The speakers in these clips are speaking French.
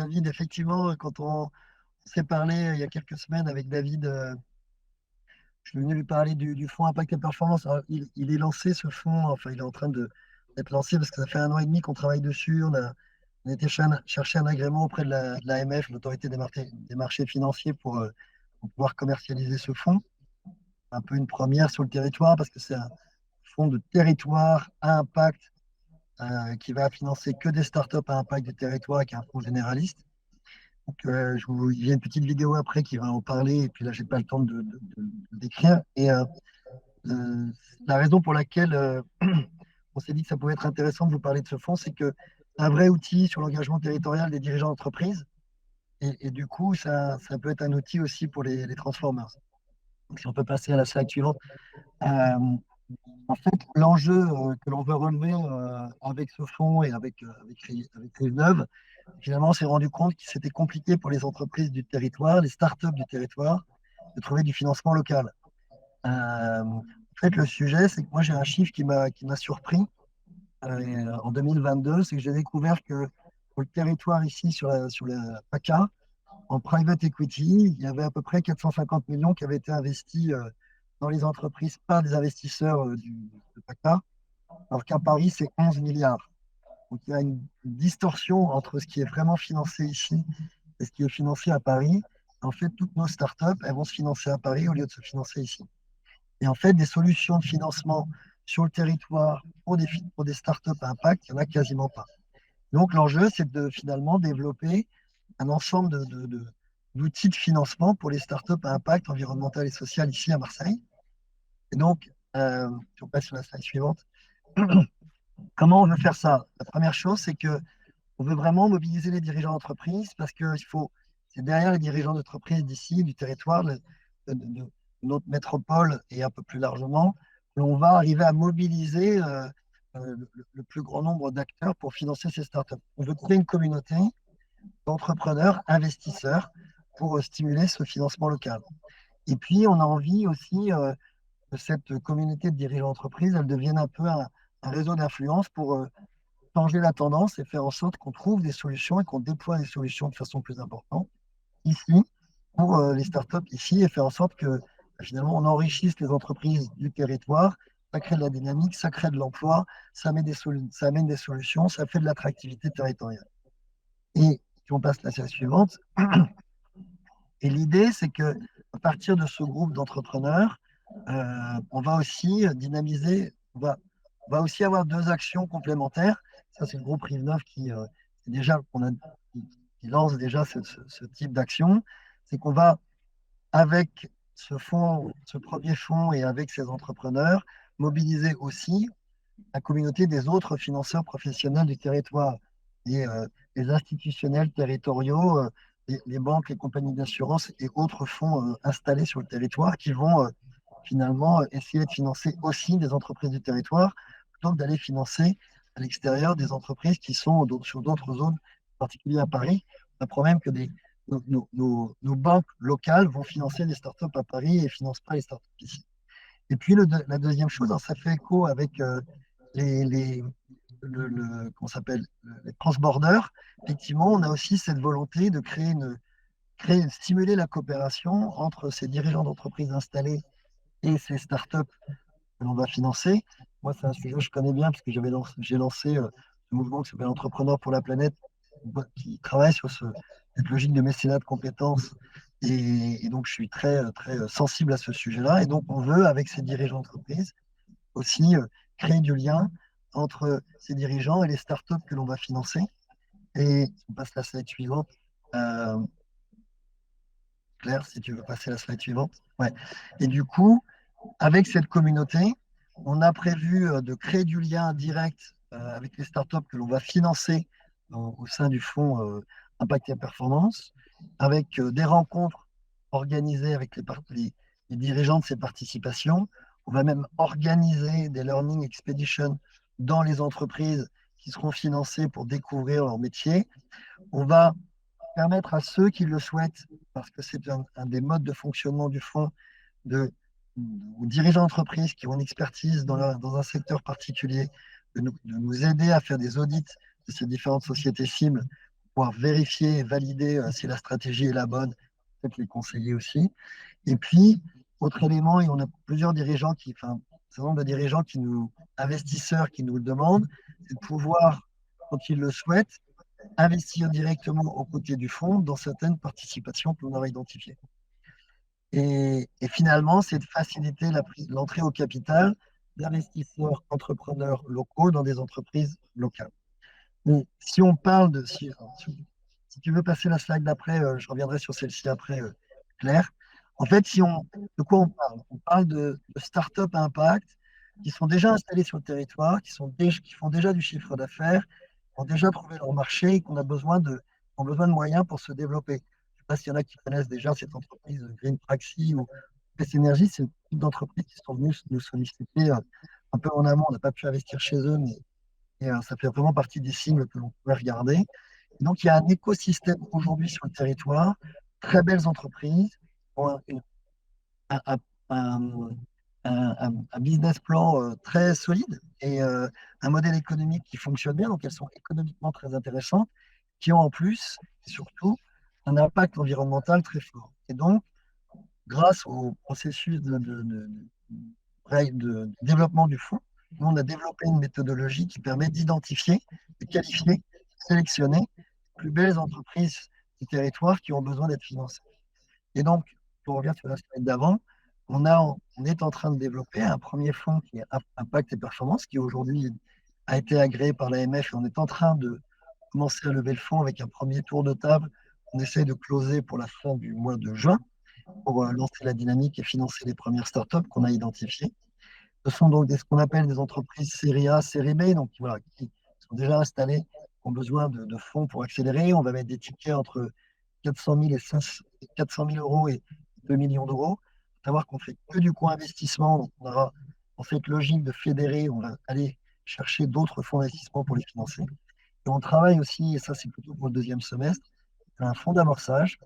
David, effectivement, quand on s'est parlé il y a quelques semaines avec David, je suis venu lui parler du fonds Impact et Performance. Alors, il est lancé ce fonds, enfin, il est en train d'être lancé parce que ça fait 1 an et demi qu'on travaille dessus. On a été chercher un agrément auprès de l'AMF, l'autorité des marchés financiers, pour pouvoir commercialiser ce fonds. Un peu une première sur le territoire parce que c'est un fonds de territoire à impact qui va financer que des startups à impact du territoire, qui est un fonds généraliste. Donc, il y a une petite vidéo après qui va en parler, et puis là, j'ai pas le temps de décrire. Euh, la raison pour laquelle on s'est dit que ça pouvait être intéressant de vous parler de ce fonds, c'est que c'est un vrai outil sur l'engagement territorial des dirigeants d'entreprise, et du coup, ça peut être un outil aussi pour les transformers. Donc, si on peut passer à la slide suivante. Euh, En fait, l'enjeu que l'on veut relever avec ce fonds et avec Rive-Neuve, finalement, on s'est rendu compte que c'était compliqué pour les entreprises du territoire, les startups du territoire, de trouver du financement local. En fait, le sujet, c'est que moi, j'ai un chiffre qui m'a surpris en 2022, c'est que j'ai découvert que pour le territoire ici, sur la PACA, en private equity, il y avait à peu près 450 millions qui avaient été investis dans les entreprises par des investisseurs de PACA, alors qu'à Paris, c'est 11 milliards. Donc il y a une distorsion entre ce qui est vraiment financé ici et ce qui est financé à Paris. En fait, toutes nos startups, elles vont se financer à Paris au lieu de se financer ici. Et en fait, des solutions de financement sur le territoire pour des startups à impact, il n'y en a quasiment pas. Donc l'enjeu, c'est de finalement développer un ensemble d'outils de financement pour les startups à impact environnemental et social ici à Marseille. Et donc, si on passe sur la slide suivante, comment on veut faire ça? La première chose, c'est que on veut vraiment mobiliser les dirigeants d'entreprise parce que c'est derrière les dirigeants d'entreprise d'ici, du territoire, de notre métropole et un peu plus largement, que l'on va arriver à mobiliser le plus grand nombre d'acteurs pour financer ces startups. On veut créer une communauté d'entrepreneurs, investisseurs pour stimuler ce financement local. Et puis, on a envie aussi que cette communauté de dirigeants d'entreprise, elle devienne un peu un réseau d'influence pour changer la tendance et faire en sorte qu'on trouve des solutions et qu'on déploie des solutions de façon plus importante ici pour les startups ici et faire en sorte que finalement on enrichisse les entreprises du territoire. Ça crée de la dynamique, ça crée de l'emploi, ça amène des solutions, ça fait de l'attractivité territoriale. Et si on passe à la série suivante, et l'idée c'est que à partir de ce groupe d'entrepreneurs, on va aussi dynamiser, on va aussi avoir deux actions complémentaires. Ça, c'est le groupe Rive-Neuve qui lance déjà ce type d'action. C'est qu'on va, avec ce fonds, ce premier fonds et avec ces entrepreneurs, mobiliser aussi la communauté des autres financeurs professionnels du territoire, et les institutionnels territoriaux, les banques, les compagnies d'assurance et autres fonds installés sur le territoire qui vont finalement essayer de financer aussi des entreprises du territoire plutôt que d'aller financer à l'extérieur des entreprises qui sont sur d'autres zones, en particulier à Paris. On apprend même que nos banques locales vont financer les startups à Paris et ne financent pas les startups ici. Et puis la deuxième chose, alors ça fait écho avec les, les, comment s'appelle, les cross-borders. Effectivement, on a aussi cette volonté de stimuler la coopération entre ces dirigeants d'entreprises installés et ces startups que l'on va financer. Moi, c'est un sujet que je connais bien parce que j'ai lancé ce mouvement qui s'appelle Entrepreneurs pour la planète, qui travaille sur cette logique de mécénat de compétences. Et donc, je suis très, très sensible à ce sujet-là. Et donc, on veut, avec ces dirigeants d'entreprise, aussi créer du lien entre ces dirigeants et les startups que l'on va financer. Et on passe la slide suivante. Euh, Claire, si tu veux passer la slide suivante. Ouais. Et du coup, avec cette communauté, on a prévu de créer du lien direct avec les startups que l'on va financer au sein du fonds Impact et Performance, avec des rencontres organisées avec les dirigeants de ces participations. On va même organiser des learning expeditions dans les entreprises qui seront financées pour découvrir leur métier. On va permettre à ceux qui le souhaitent, parce que c'est un des modes de fonctionnement du fonds, de, aux dirigeants d'entreprise qui ont une expertise dans un secteur particulier, de nous aider à faire des audits de ces différentes sociétés cibles pouvoir vérifier et valider si la stratégie est la bonne, peut-être les conseiller aussi. Et puis, autre élément, et on a plusieurs dirigeants enfin, un certain nombre de dirigeants investisseurs qui nous le demandent, c'est de pouvoir, quand ils le souhaitent, investir directement aux côtés du fonds dans certaines participations que l'on aura identifiées. Et finalement, c'est de faciliter l'entrée au capital d'investisseurs entrepreneurs locaux dans des entreprises locales. Mais si on parle de, si tu veux passer la slide d'après, je reviendrai sur celle-ci après, Claire. En fait, de quoi on parle? On parle de start-up à impact qui sont déjà installés sur le territoire, qui font déjà du chiffre d'affaires, qui ont déjà trouvé leur marché et ont besoin de moyens pour se développer. Je ne sais pas s'il y en a qui connaissent déjà cette entreprise Green Praxi ou PS Energy, c'est une type d'entreprise qui sont venues nous solliciter un peu en amont. On n'a pas pu investir chez eux, mais ça fait vraiment partie des cibles que l'on pouvait regarder. Et donc, il y a un écosystème aujourd'hui sur le territoire, très belles entreprises, qui ont un, un- un- un business plan très solide et un modèle économique qui fonctionne bien. Donc, elles sont économiquement très intéressantes, qui ont en plus, et surtout, un impact environnemental très fort. Et donc, grâce au processus de développement du fonds, nous, on a développé une méthodologie qui permet d'identifier, de qualifier, de sélectionner les plus belles entreprises du territoire qui ont besoin d'être financées. Et donc, pour revenir sur la slide d'avant, on est en train de développer un premier fonds qui est Impact et Performance, qui aujourd'hui a été agréé par l'AMF et on est en train de commencer à lever le fonds avec un premier tour de table. On essaie de closer pour la fin du mois de juin pour lancer la dynamique et financer les premières startups qu'on a identifiées. Ce sont donc ce qu'on appelle des entreprises série A, série B, donc voilà, qui sont déjà installées, qui ont besoin de fonds pour accélérer. On va mettre des tickets entre 400 000 et 400 000 euros et 2 millions d'euros. Il faut savoir qu'on fait que du co-investissement, donc on aura dans cette logique de fédérer, on va aller chercher d'autres fonds d'investissement pour les financer. Et on travaille aussi, et ça c'est plutôt pour le deuxième semestre, un fonds d'amorçage,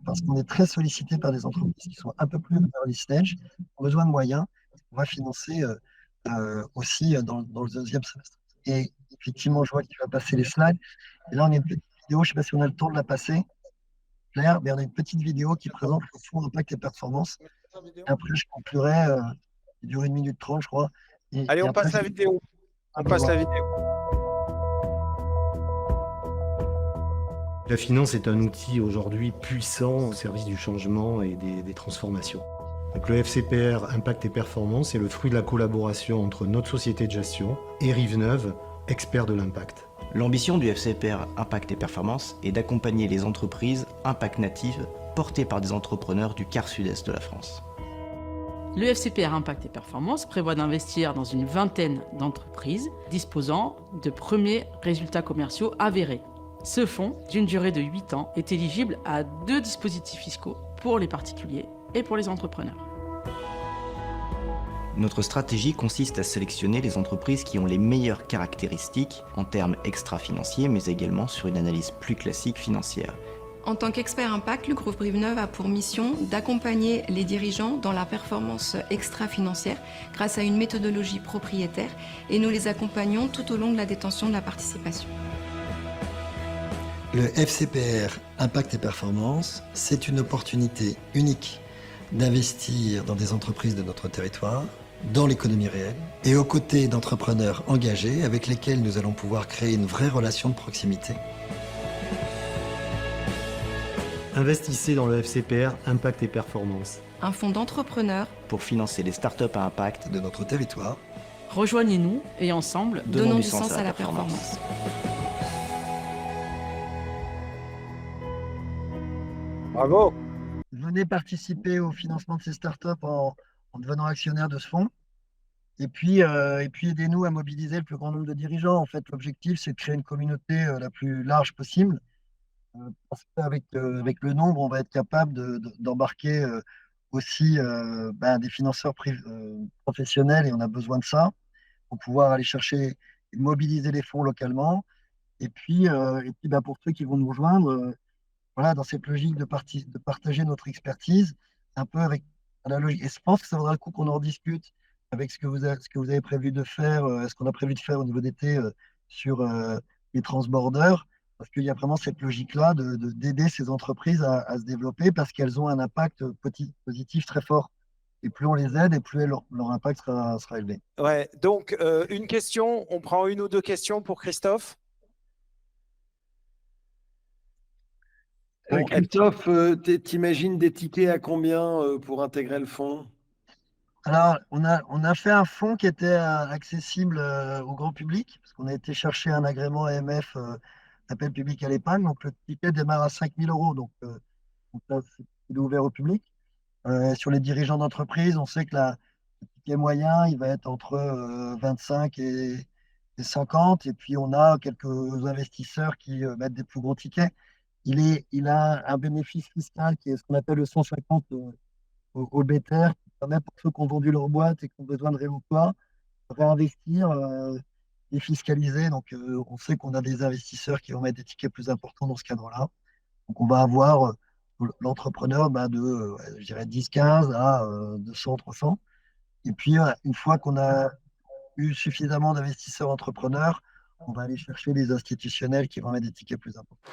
parce qu'on est très sollicité par des entreprises qui sont un peu plus early stage, qui ont besoin de moyens. On va financer aussi dans le deuxième semestre. Et effectivement, je vois que tu vas passer les slides. Et là, on a une petite vidéo, je ne sais pas si on a le temps de la passer, Claire, mais on a une petite vidéo qui présente le fonds Impact et Performance. Et après, je conclurai, il dure 1 minute 30, je crois. Allez, Et on après, passe la c'est vidéo. à On passe voir. la vidéo. La finance est un outil aujourd'hui puissant au service du changement et des transformations. Donc le FCPR Impact et Performance est le fruit de la collaboration entre notre société de gestion et Rive-Neuve, expert de l'impact. L'ambition du FCPR Impact et Performance est d'accompagner les entreprises impact natives portées par des entrepreneurs du quart sud-est de la France. Le FCPR Impact et Performance prévoit d'investir dans une vingtaine d'entreprises disposant de premiers résultats commerciaux avérés. Ce fonds, d'une durée de 8 ans, est éligible à 2 dispositifs fiscaux pour les particuliers et pour les entrepreneurs. Notre stratégie consiste à sélectionner les entreprises qui ont les meilleures caractéristiques en termes extra-financiers, mais également sur une analyse plus classique financière. En tant qu'expert impact, le groupe Rive-Neuve a pour mission d'accompagner les dirigeants dans la performance extra-financière grâce à une méthodologie propriétaire et nous les accompagnons tout au long de la détention de la participation. Le FCPR Impact et Performance, c'est une opportunité unique d'investir dans des entreprises de notre territoire, dans l'économie réelle, et aux côtés d'entrepreneurs engagés avec lesquels nous allons pouvoir créer une vraie relation de proximité. Investissez dans le FCPR Impact et Performance. Un fonds d'entrepreneurs Pour financer les startups à impact De notre territoire. Rejoignez-nous et ensemble, donnons du sens à la performance. Bravo. Venez participer au financement de ces startups en devenant actionnaire de ce fonds. Et puis aidez-nous à mobiliser le plus grand nombre de dirigeants. En fait, l'objectif, c'est de créer une communauté la plus large possible. Parce qu'avec avec le nombre, on va être capable d'embarquer aussi des financeurs professionnels et on a besoin de ça pour pouvoir aller chercher et mobiliser les fonds localement. Et puis pour ceux qui vont nous rejoindre, voilà, dans cette logique de partager notre expertise, un peu avec la logique. Et je pense que ça vaudra le coup qu'on en discute avec ce que vous avez prévu de faire, ce qu'on a prévu de faire au niveau d'été sur les transborders. parce qu'il y a vraiment cette logique-là d'aider ces entreprises à se développer parce qu'elles ont un impact positif très fort. Et plus on les aide, et plus leur impact sera élevé. Ouais, donc une question, on prend une ou deux questions pour Christophe. Bon, Christophe, t'imagines des tickets à combien pour intégrer le fonds? Alors, on a fait un fonds qui était accessible au grand public, parce qu'on a été chercher un agrément AMF, appel public à l'épargne. Donc, le ticket démarre à 5 000 euros. Donc ça, il est ouvert au public. Sur les dirigeants d'entreprise, on sait que le ticket moyen, il va être entre 25 et 50. Et puis, on a quelques investisseurs qui mettent des plus gros tickets. Il a un bénéfice fiscal qui est ce qu'on appelle le 150 au BTR, qui permet pour ceux qui ont vendu leur boîte et qui ont besoin de réemploi, de réinvestir et fiscaliser. Donc, on sait qu'on a des investisseurs qui vont mettre des tickets plus importants dans ce cadre-là. Donc, on va avoir l'entrepreneur de, je dirais, 10-15 à 200, 300. Et puis, une fois qu'on a eu suffisamment d'investisseurs entrepreneurs, on va aller chercher les institutionnels qui vont mettre des tickets plus importants.